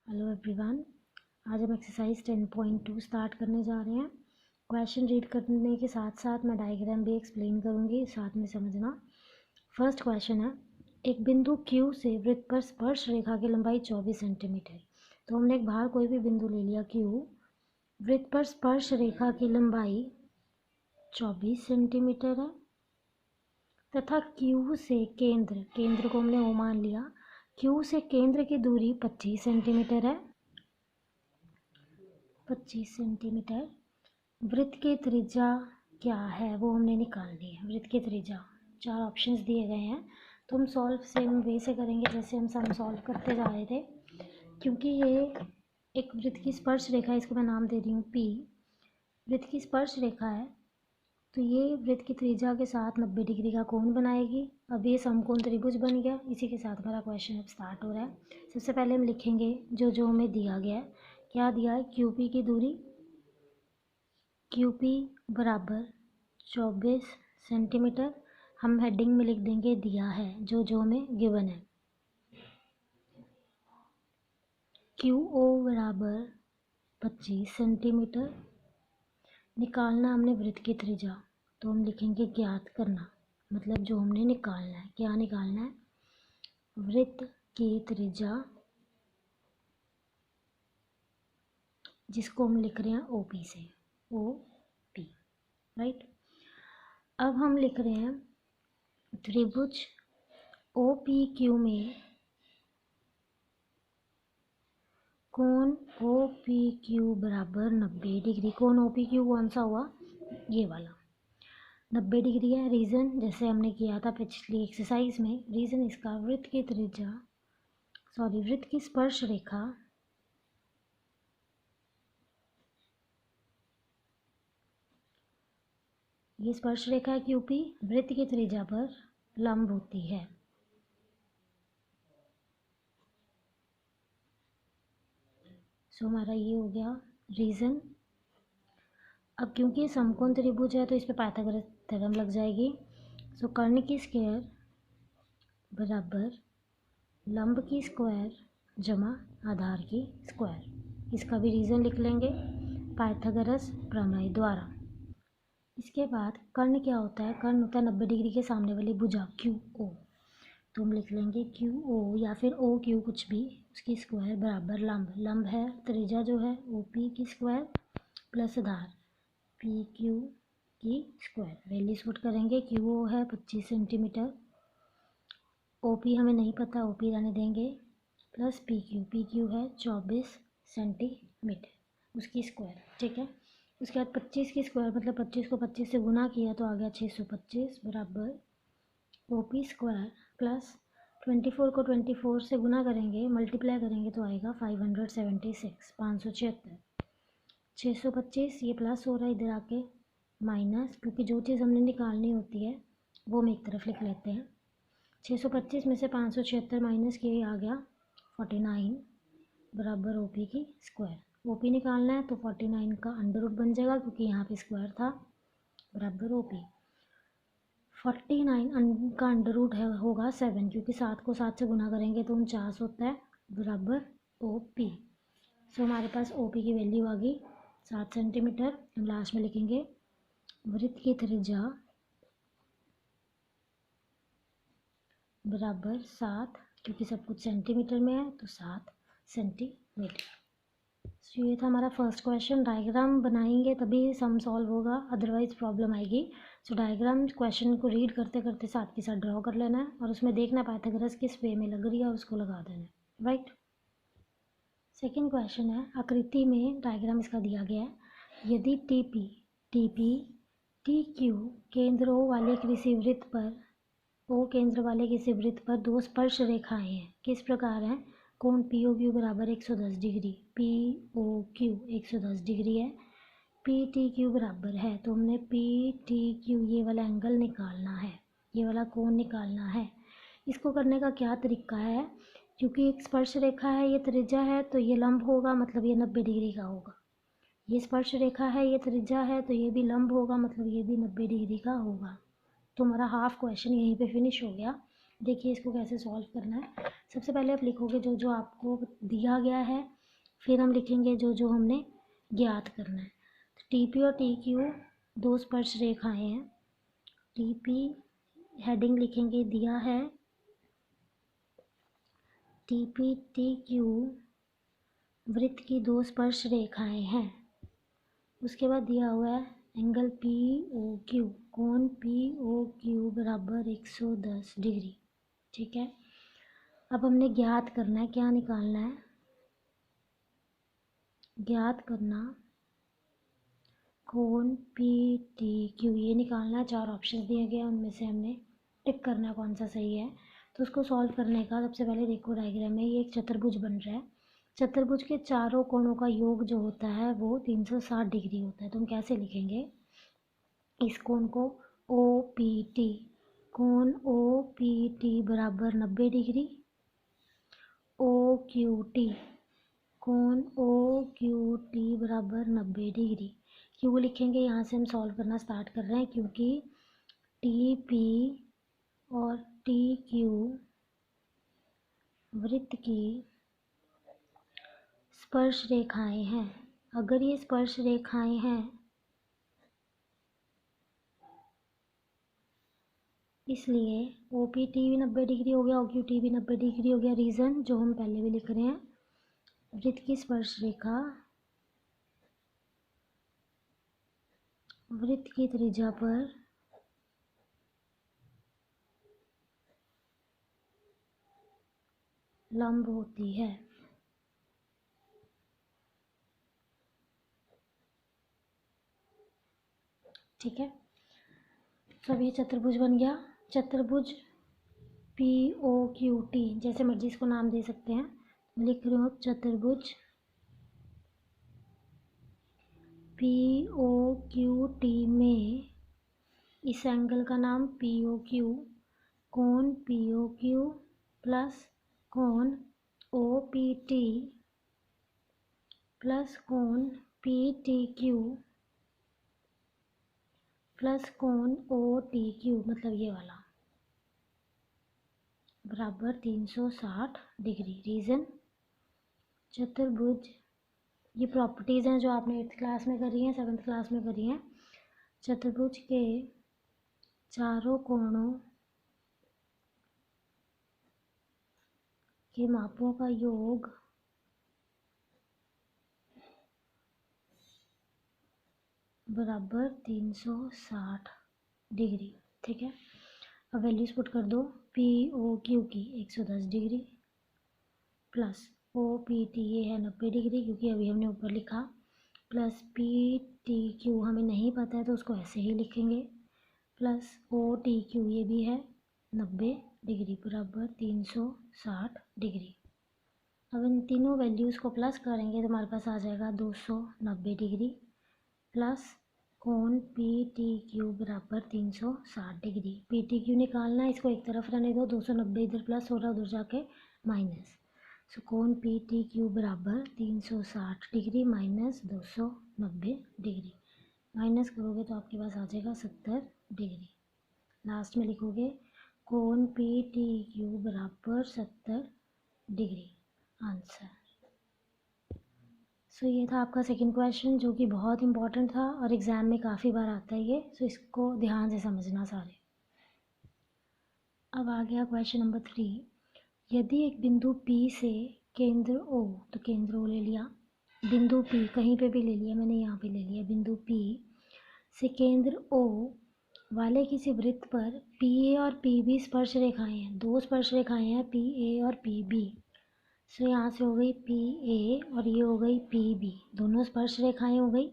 Hello everyone, आज हम exercise 10.2 start करने जा रहे हैं। क्वेश्चन रीड करने के साथ साथ मैं डायग्राम भी एक्सप्लेन करूंगी, साथ में समझना। फर्स्ट क्वेश्चन है, एक बिंदु Q से वृत्त पर स्पर्श रेखा की लंबाई 24 सेंटीमीटर। तो हमने एक बाहर कोई भी बिंदु ले लिया Q, वृत्त पर स्पर्श रेखा की लंबाई 24 सेंटीमीटर है तथा Q से केंद्र को हमने O मान लिया। Q से केंद्र की दूरी 25 सेंटीमीटर है। 25 सेंटीमीटर। वृत्त की त्रिज्या क्या है वो हमने निकालनी है। वृत्त की त्रिज्या 4 ऑप्शंस दिए गए हैं, तो हम सॉल्व सेम वे से करेंगे जैसे हम सम सॉल्व करते जा रहे थे। क्योंकि ये एक वृत्त की स्पर्श रेखा है, इसको मैं नाम दे रही हूँ P। वृत्त की स्पर्श रेखा है तो ये वृत्त की त्रिज्या के साथ 90 डिग्री का कोण बनाएगी। अब ये समकोण त्रिभुज बन गया। इसी के साथ हमारा क्वेश्चन अब स्टार्ट हो रहा है। सबसे पहले हम लिखेंगे जो हमें दिया गया है। क्या दिया है? QP की दूरी, QP बराबर 24 सेंटीमीटर। हम हेडिंग में लिख देंगे दिया है, जो हमें गिवन है। QO बराबर 25 सेंटीमीटर। निकालना हमने वृत्त की त्रिज्या, तो हम लिखेंगे ज्ञात करना, मतलब जो हमने निकालना है। क्या निकालना है? वृत्त की त्रिज्या, जिसको हम लिख रहे हैं OP से, OP, राइट। अब हम लिख रहे हैं त्रिभुज OPQ में कोण OPQ बराबर 90 डिग्री। कोण OPQ कौन सा हुआ? ये वाला 90 डिग्री है। रीज़न जैसे हमने किया था पिछली एक्सरसाइज में, रीज़न इसका वृत्त की त्रिज्या, वृत्त की स्पर्श रेखा ये स्पर्श रेखा है QP, वृत्त की त्रिज्या पर लंब होती है। सो हमारा ये हो गया रीज़न। अब क्योंकि समकोण त्रिभुज है तो इस पे पाइथागोरस थ्योरम लग जाएगी। सो कर्ण की स्क्वायर बराबर लंब की स्क्वायर जमा आधार की स्क्वायर। इसका भी रीज़न लिख लेंगे पाइथागोरस प्रमेय द्वारा। इसके बाद कर्ण क्या होता है? कर्ण होता है 90 डिग्री के सामने वाली भुजा QO। तो हम लिख लेंगे QO या फिर OQ, कुछ भी, उसकी स्क्वायर बराबर लंब है त्रिज्या जो है OP की स्क्वायर प्लस आधार PQ की स्क्वायर। वैल्यूज पुट करेंगे। QO है 25 सेंटीमीटर, OP हमें नहीं पता, OP रहने देंगे, प्लस PQ है 24 सेंटीमीटर, उसकी स्क्वायर, ठीक है। उसके बाद 25 की स्क्वायर मतलब 25 को 25 से गुना किया तो आ गया 625 बराबर OP स्क्वायर प्लस 24 को 24 से गुना करेंगे, मल्टीप्लाई करेंगे तो आएगा 576, 576। 625 ये प्लस हो रहा है, इधर आके माइनस, क्योंकि जो चीज़ हमने निकालनी होती है वो हम एक तरफ लिख लेते हैं। 625 में से 576 माइनस किए आ गया 49 बराबर OP की स्क्वायर। OP निकालना है तो 49 का अंडर रूट बन जाएगा, क्योंकि यहाँ पे स्क्वायर था, बराबर OP। 49 का अंडर रूट है होगा 7, क्योंकि 7 को 7 से गुना करेंगे तो 49 होता है, बराबर OP। सो हमारे पास OP की वैल्यू आ गई 7 सेंटीमीटर। हम लास्ट में लिखेंगे वृत्त की त्रिज्या बराबर 7, क्योंकि सब कुछ सेंटीमीटर में है तो 7 सेंटीमीटर। सो ये था हमारा फर्स्ट क्वेश्चन। डायग्राम बनाएंगे तभी सम सॉल्व होगा, अदरवाइज प्रॉब्लम आएगी। सो डायग्राम क्वेश्चन को रीड करते करते साथ के साथ ड्रॉ कर लेना है और उसमें देखना पाइथागोरस किस वे में लग रही है और उसको लगा देना है, राइट। सेकेंड क्वेश्चन है, आकृति में डायग्राम इसका दिया गया है। यदि TP TQ केंद्र O वाले किसी वृत्त पर दो स्पर्श रेखाएं हैं, किस प्रकार हैं? कोण POQ बराबर 110 डिग्री, POQ 110 डिग्री है, PTQ बराबर है, तो हमने PTQ ये वाला एंगल निकालना है, ये वाला कोण निकालना है। इसको करने का क्या तरीका है? क्योंकि एक स्पर्श रेखा है, ये त्रिज्या है, तो ये लंब होगा, मतलब ये 90 डिग्री का होगा। ये स्पर्श रेखा है, ये त्रिज्या है, तो ये भी लंब होगा, मतलब ये भी 90 डिग्री का होगा। तो हमारा हाफ क्वेश्चन यहीं पे फिनिश हो गया। देखिए इसको कैसे सॉल्व करना है। सबसे पहले आप लिखोगे जो आपको दिया गया है, फिर हम लिखेंगे जो जो हमने ज्ञात करना है। तो TP और TQ दो स्पर्श रेखाएं हैं। TP हेडिंग लिखेंगे, दिया है TP TQ वृत्त की दो स्पर्श रेखाएं हैं। उसके बाद दिया हुआ है एंगल POQ, कोण POQ बराबर 110 डिग्री। ठीक है, अब हमने ज्ञात करना है, क्या निकालना है, ज्ञात करना कोण PTQ, ये निकालना है। 4 ऑप्शन दिए गए, उनमें से हमने टिक करना है कौन सा सही है। तो उसको सॉल्व करने का सबसे पहले देखो डायग्राम में, ये एक चतुर्भुज बन रहा है। चतुर्भुज के चारों कोणों का योग जो होता है वो 360 डिग्री होता है। तो हम कैसे लिखेंगे इस कोण को, OPT, कोण OPT बराबर 90 डिग्री, OQT, कोण OQT बराबर 90 डिग्री। क्यों लिखेंगे, यहाँ से हम सॉल्व करना स्टार्ट कर रहे हैं क्योंकि TP और TQ वृत्त की स्पर्श रेखाएं हैं। अगर ये स्पर्श रेखाएं हैं इसलिए OPT भी 90 डिग्री हो गया, OQT भी 90 डिग्री हो गया। रीज़न जो हम पहले भी लिख रहे हैं, वृत्त की स्पर्श रेखा वृत्त की त्रिज्या पर लंब होती है। ठीक है, तो अब ये चतुर्भुज बन गया। चतुर्भुज POQT, जैसे मर्जी इसको नाम दे सकते हैं, लिख रही हूँ चतुर्भुज POQT में इस एंगल का नाम POQ, कोण POQ प्लस कोण OPT प्लस कोण PTQ प्लस कोण OTQ, मतलब ये वाला, बराबर 360 डिग्री। रीज़न चतुर्भुज, ये प्रॉपर्टीज़ हैं जो आपने 8th क्लास में करी हैं, 7th क्लास में करी हैं। चतुर्भुज के चारों कोणों के मापों का योग बराबर 360 डिग्री। ठीक है, अब वैल्यूज पुट कर दो। POQ की 110 डिग्री प्लस OPT ये है 90 डिग्री क्योंकि अभी हमने ऊपर लिखा, प्लस PTQ हमें नहीं पता है तो उसको ऐसे ही लिखेंगे, प्लस OTQ ये भी है 90 डिग्री बराबर 360 डिग्री। अब इन तीनों वैल्यूज़ को प्लस करेंगे तो हमारे पास आ जाएगा 290 डिग्री प्लस कोण PTQ बराबर 360 डिग्री। PTQ निकालना है, इसको एक तरफ रहने दो, 290 इधर प्लस हो रहा है, उधर जाके माइनस। सो कोण PTQ बराबर 360 डिग्री माइनस 290 डिग्री। माइनस करोगे तो आपके पास आ जाएगा 70 डिग्री। लास्ट में लिखोगे कोण PTQ बराबर 70 डिग्री। आंसर। सो ये था आपका सेकंड क्वेश्चन जो कि बहुत इंपॉर्टेंट था और एग्ज़ाम में काफ़ी बार आता है ये, सो इसको ध्यान से समझना सारे। अब आ गया क्वेश्चन नंबर 3। यदि एक बिंदु P से केंद्र O, तो केंद्र O ले लिया, बिंदु P कहीं पे भी ले लिया, मैंने यहाँ पे ले लिया, बिंदु P से केंद्र O वाले किसी वृत्त पर PA और PB स्पर्श रेखाएं हैं। दो स्पर्श रेखाएं हैं PA और PB। सो यहाँ से हो गई PA और ये हो गई PB, दोनों स्पर्श रेखाएं हो गई।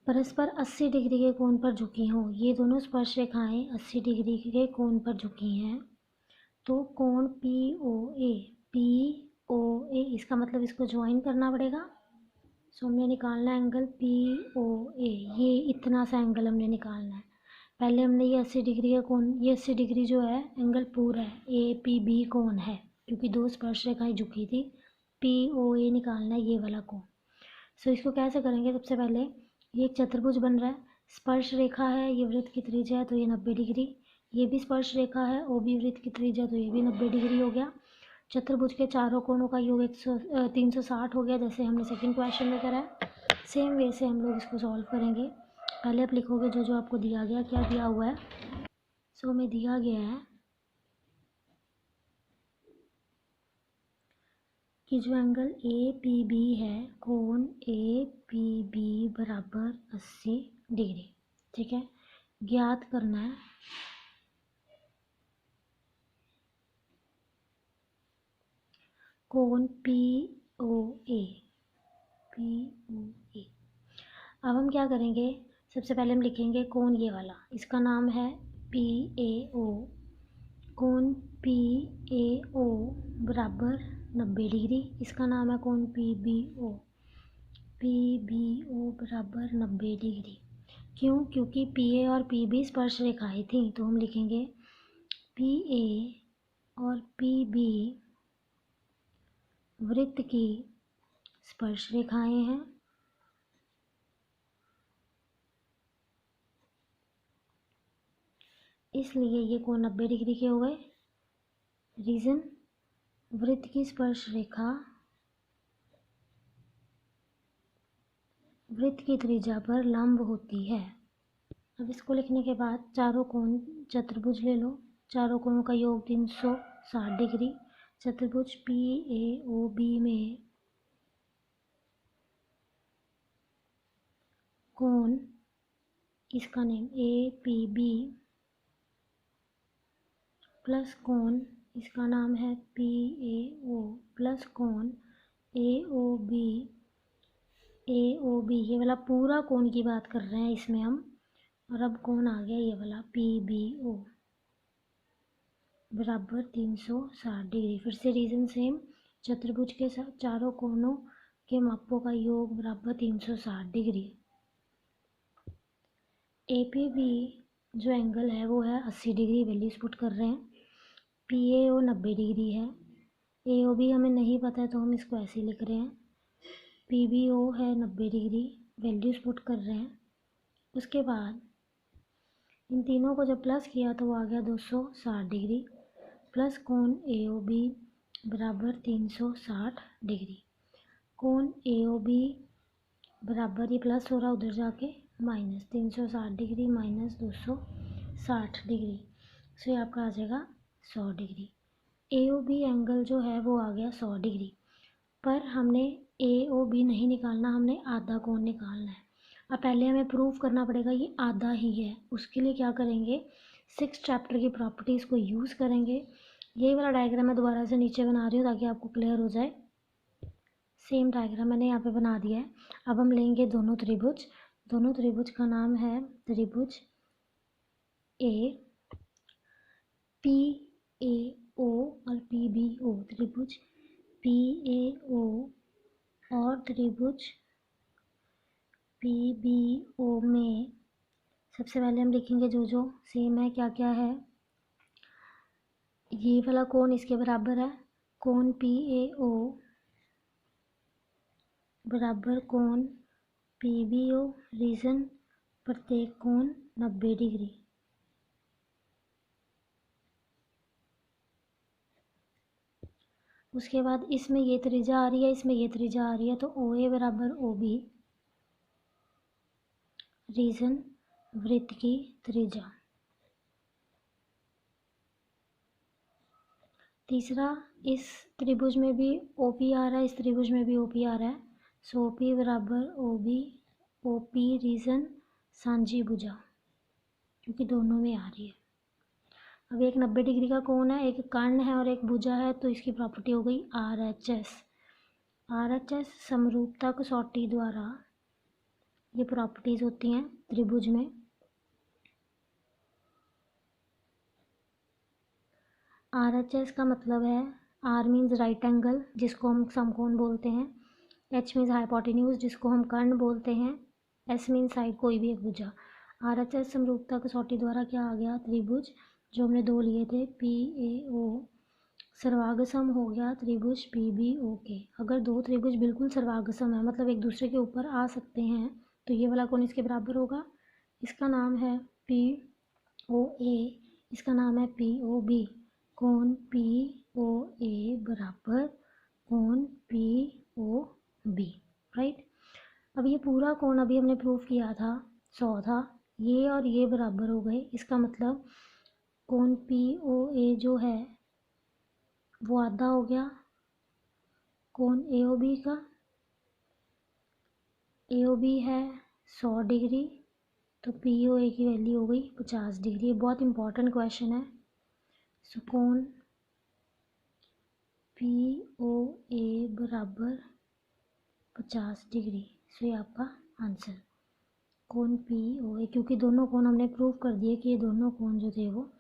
परस्पर 80 डिग्री के कोण पर झुकी हों, ये दोनों स्पर्श रेखाएं 80 डिग्री के कोण पर झुकी हैं, तो कोण POA, इसका मतलब इसको ज्वाइन करना पड़ेगा। सो हमने निकालना है एंगल POA, ये इतना सा एंगल हमने निकालना है। पहले हमने ये 80 डिग्री का कोण, ये 80 डिग्री जो है एंगल पूरा है, APB कोण है क्योंकि दो स्पर्श रेखाएं झुकी थी। POA निकालना है ये वाला कोण। सो इसको कैसे करेंगे, सबसे पहले ये एक चतुर्भुज बन रहा है, स्पर्श रेखा है, ये वृत्त की त्रिज्या है तो ये 90 डिग्री, ये भी स्पर्श रेखा है, OB वृत्त की त्रिज्या तो ये भी 90 डिग्री हो गया। चतुर्भुज के चारों कोणों का योग 360 हो गया, जैसे हमने सेकंड क्वेश्चन में करा है। सेम वे से हम लोग इसको सॉल्व करेंगे। पहले आप लिखोगे जो जो आपको दिया गया, क्या दिया हुआ है। सो में दिया गया है कि जो एंगल ए पी बी है, कोण ए पी बी बराबर 80 डिग्री। ठीक है, ज्ञात करना है कोण पी ओ ए। अब हम क्या करेंगे, सबसे पहले हम लिखेंगे कोण ये वाला, इसका नाम है पी ए ओ। कोण पी ए ओ बराबर 90 डिग्री, इसका नाम है कोण P B O. P B O बराबर 90 डिग्री। क्यों? क्योंकि पी ए और पी बी स्पर्श रेखाएं थी, तो हम लिखेंगे पी ए और पी बी वृत्त की स्पर्श रेखाएं हैं। इसलिए ये कोण 90 डिग्री के हो गए। रीजन, वृत्त की स्पर्श रेखा वृत्त की त्रिज्या पर लंब होती है। अब इसको लिखने के बाद चारों कोण चतुर्भुज ले लो। चारों कोणों का योग 360 डिग्री। चतुर्भुज पी ए ओ बी में कोण, इसका name A P B plus कोण, इसका नाम है पी ए ओ प्लस कोण ए ओ बी। ए ओ बी ये वाला पूरा कोण की बात कर रहे हैं इसमें हम। और अब कोण आ गया ये वाला पी बी ओ बराबर 360 डिग्री। फिर से रीजन सेम, चतुर्भुज के चारों कोणों के मापों का योग बराबर 360 डिग्री। ए पी बी जो एंगल है वो है 80 डिग्री, वैल्यूज पुट कर रहे हैं। पी ए ओ 90 डिग्री है। ए ओ बी हमें नहीं पता है तो हम इसको ऐसे लिख रहे हैं। पी बी ओ है 90 डिग्री, वैल्यूज पुट कर रहे हैं। उसके बाद इन तीनों को जब प्लस किया तो वो आ गया 260 डिग्री प्लस कोण ए ओ बी बराबर 360 डिग्री। कोण ए ओ बी बराबर, ये प्लस हो रहा उधर जाके माइनस, 360 डिग्री माइनस 260 डिग्री, सो ये आपका आ जाएगा 100 डिग्री। ए ओ बी एंगल जो है वो आ गया 100 डिग्री। पर हमने ए ओ बी नहीं निकालना, हमने आधा कोण निकालना है। अब पहले हमें प्रूफ करना पड़ेगा ये आधा ही है। उसके लिए क्या करेंगे, 6th चैप्टर की प्रॉपर्टीज़ को यूज़ करेंगे। यही वाला डायग्राम मैं दोबारा से नीचे बना रही हूँ ताकि आपको क्लियर हो जाए। सेम डायग्राम मैंने यहाँ पे बना दिया है। अब हम लेंगे दोनों त्रिभुज। दोनों त्रिभुज का नाम है त्रिभुज ए पी ए ओ और पी बी ओ। त्रिभुज पी ए ओ और त्रिभुज पी बी ओ में सबसे पहले हम लिखेंगे जो जो सेम है। क्या क्या है, ये वाला कोण इसके बराबर है, कोण पी ए ओ बराबर कोण पी बी ओ। रीजन, प्रत्येक कोण 90 डिग्री। उसके बाद इसमें ये त्रिज्या आ रही है, इसमें ये त्रिज्या आ रही है, तो ओ ए बराबर ओ बी। रीजन, वृत्त की त्रिज्या। तीसरा, इस त्रिभुज में भी ओ पी आ रहा है, इस त्रिभुज में भी ओ पी आ रहा है, सो ओ पी बराबर O B O P. Reason, सांझी भुजा, क्योंकि दोनों में आ रही है। अब एक 90 डिग्री का कोण है, एक कर्ण है और एक भुजा है, तो इसकी प्रॉपर्टी हो गई R H S. R H S समरूपता कसौटी द्वारा ये प्रॉपर्टीज होती हैं त्रिभुज में। आर एच एस का मतलब है, आर मीन्स राइट एंगल जिसको हम समकोण बोलते हैं, एच मीन्स हाइपोटेन्यूज जिसको हम कर्ण बोलते हैं, एस मीन्स साइड कोई भी एक भुजा। आर एच एस समरूपता कसौटी द्वारा क्या आ गया, त्रिभुज जो हमने दो लिए थे पी ए ओ सर्वागसम हो गया त्रिभुज पी बी ओ के। अगर दो त्रिभुज बिल्कुल सर्वागसम है, मतलब एक दूसरे के ऊपर आ सकते हैं, तो ये वाला कोण इसके बराबर होगा। इसका नाम है पी ओ ए, इसका नाम है पी ओ बी। कोण पी ओ ए बराबर कोण पी ओ बी, राइट। अब ये पूरा कोण अभी हमने प्रूव किया था 100 था, ये और ये बराबर हो गए, इसका मतलब कोण पी ओ ए जो है वो आधा हो गया कोण ए ओ बी का। ए ओ बी है 100 डिग्री, तो पी ओ ए की वैल्यू हो गई 50 डिग्री। ये बहुत इंपॉर्टेंट क्वेश्चन है। सो कोण पी ओ ए बराबर 50 डिग्री। सो ये आपका आंसर कोण पी ओ ए, क्योंकि दोनों कोण हमने प्रूव कर दिए कि ये दोनों कोण जो थे वो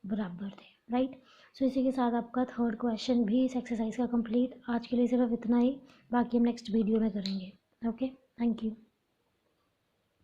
बराबर थे, राइट। सो इसी के साथ आपका थर्ड क्वेश्चन भी इस एक्सरसाइज का कंप्लीट। आज के लिए सिर्फ इतना ही, बाकी हम नेक्स्ट वीडियो में करेंगे। Okay, thank you.